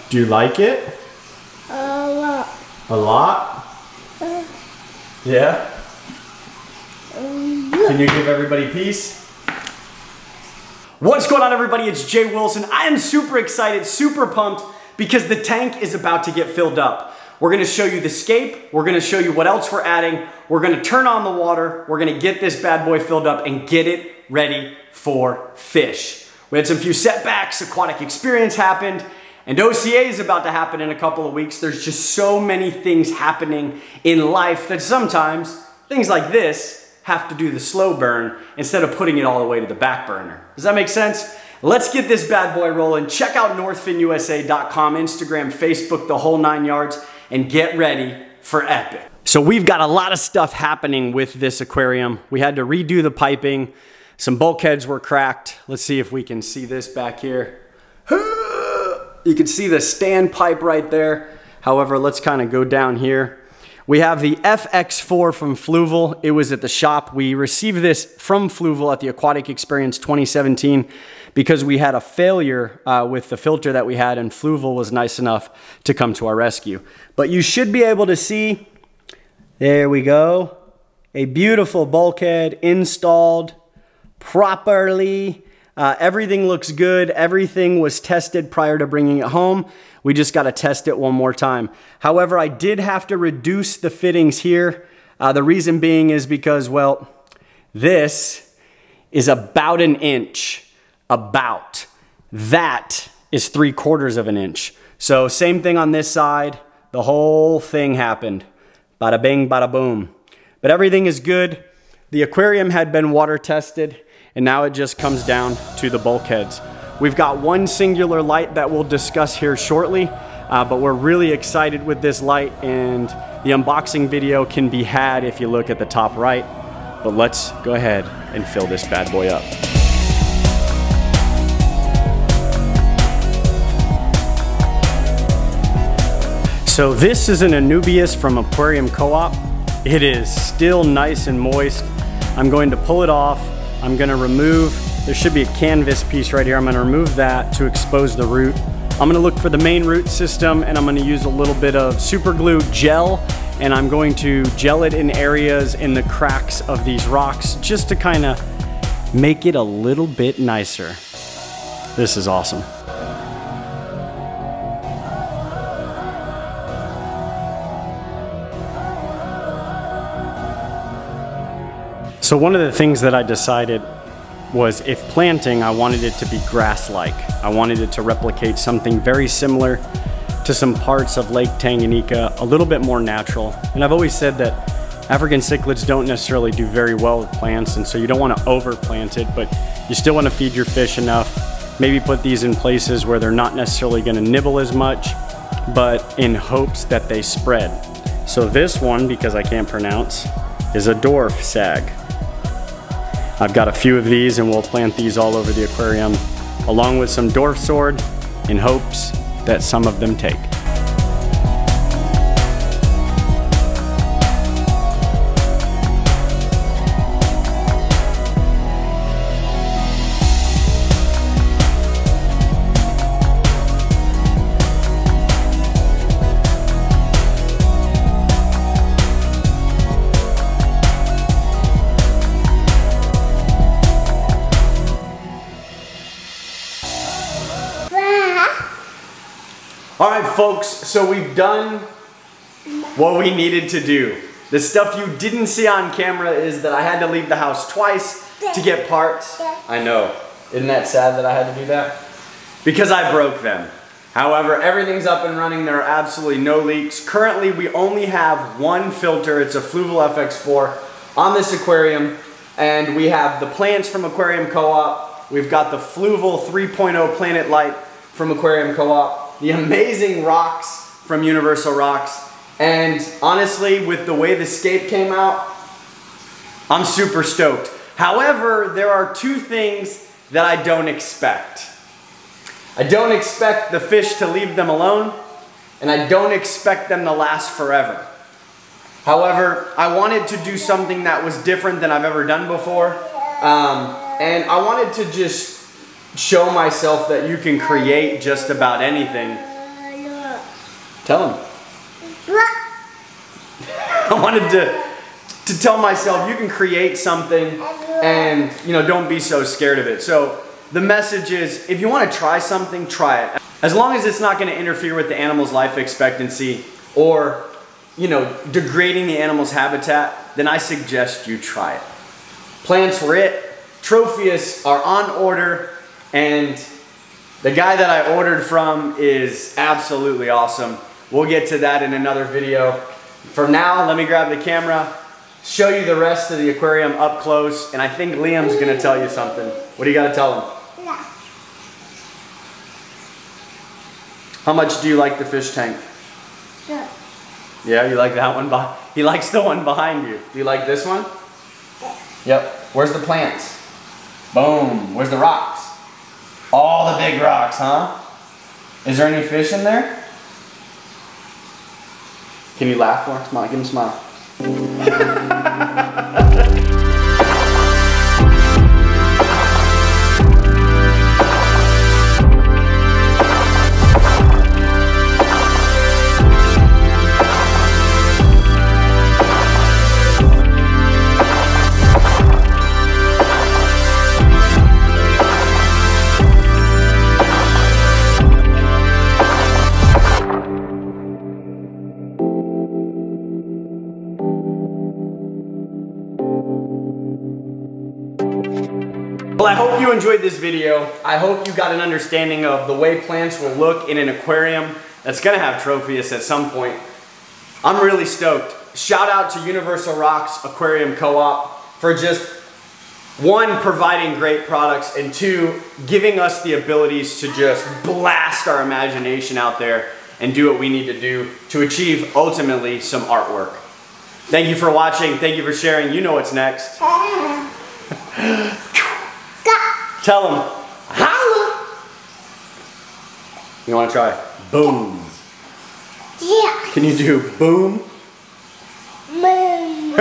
Do you like it? A lot. A lot? Yeah? Can you give everybody peace? What's going on, everybody? It's Jay Wilson. I am super excited, super pumped, because the tank is about to get filled up. We're gonna show you the scape, we're gonna show you what else we're adding, we're gonna turn on the water, we're gonna get this bad boy filled up and get it ready for fish. We had some few setbacks, aquatic experience happened, and OCA is about to happen in a couple of weeks. There's just so many things happening in life that sometimes things like this have to do the slow burn instead of putting it all the way to the back burner. Does that make sense? Let's get this bad boy rolling. Check out northfinusa.com, Instagram, Facebook, the whole 9 yards, and get ready for epic. So we've got a lot of stuff happening with this aquarium. We had to redo the piping. Some bulkheads were cracked. Let's see if we can see this back here. You can see the standpipe right there. However, let's kind of go down here. We have the FX4 from Fluval. It was at the shop. We received this from Fluval at the Aquatic Experience 2017 because we had a failure with the filter that we had, and Fluval was nice enough to come to our rescue. But you should be able to see, there we go, a beautiful bulkhead installed properly. Everything looks good. Everything was tested prior to bringing it home. We just got to test it one more time. However, I did have to reduce the fittings here. The reason being is because, well, this is about an inch. About. That is 3/4 of an inch. So same thing on this side. The whole thing happened. Bada bing, bada boom. But everything is good. The aquarium had been water tested, and now it just comes down to the bulkheads. We've got one singular light that we'll discuss here shortly, but we're really excited with this light, and the unboxing video can be had if you look at the top right. But let's go ahead and fill this bad boy up. So this is an Anubias from Aquarium Co-op. It is still nice and moist. I'm going to pull it off. I'm gonna remove, there should be a canvas piece right here. I'm gonna remove that to expose the root. I'm gonna look for the main root system, and I'm gonna use a little bit of super glue gel, and I'm going to gel it in areas in the cracks of these rocks just to kind of make it a little bit nicer. This is awesome. So one of the things that I decided was, if planting, I wanted it to be grass-like. I wanted it to replicate something very similar to some parts of Lake Tanganyika, a little bit more natural. And I've always said that African cichlids don't necessarily do very well with plants, and so you don't want to overplant it, but you still want to feed your fish enough. Maybe put these in places where they're not necessarily going to nibble as much, but in hopes that they spread. So this one, because I can't pronounce, is a dwarf sag. I've got a few of these, and we'll plant these all over the aquarium, along with some dwarf sword, in hopes that some of them take. All right, folks, so we've done what we needed to do. The stuff you didn't see on camera is that I had to leave the house twice to get parts. I know. Isn't that sad that I had to do that? Because I broke them. However, everything's up and running. There are absolutely no leaks. Currently, we only have one filter. It's a Fluval FX4 on this aquarium. And we have the plants from Aquarium Co-op. We've got the Fluval 3.0 Planet Light from Aquarium Co-op. The amazing rocks from Universal Rocks. And honestly, with the way the scape came out, I'm super stoked. However, there are two things that I don't expect. I don't expect the fish to leave them alone, and I don't expect them to last forever. However, I wanted to do something that was different than I've ever done before. And I wanted to just show myself that you can create just about anything Tell him. I wanted to tell myself you can create something and, you know, don't be so scared of it. So the message is, if you want to try something, try it. As long as it's not going to interfere with the animal's life expectancy or, you know, degrading the animal's habitat, then I suggest you try it. Plants were it. Tropheus are on order, and the guy that I ordered from is absolutely awesome. We'll get to that in another video. For now, let me grab the camera, show you the rest of the aquarium up close, and I think Liam's going to tell you something. What do you got to tell him? Yeah. How much do you like the fish tank? Good. Yeah, you like that one? He likes the one behind you. Do you like this one? Yep. Where's the plants? Boom. Where's the rocks? All the big rocks, huh? Is there any fish in there? Can you laugh for him? Smile. Give him a smile. Well, I hope you enjoyed this video. I hope you got an understanding of the way plants will look in an aquarium that's gonna have tropheus at some point. I'm really stoked. Shout out to Universal Rocks Aquarium Co-op for just, one, providing great products, and two, giving us the abilities to just blast our imagination out there and do what we need to do to achieve, ultimately, some artwork. Thank you for watching. Thank you for sharing. You know what's next. Tell them, holla! You want to try? Boom. Yeah. Can you do boom? Boom.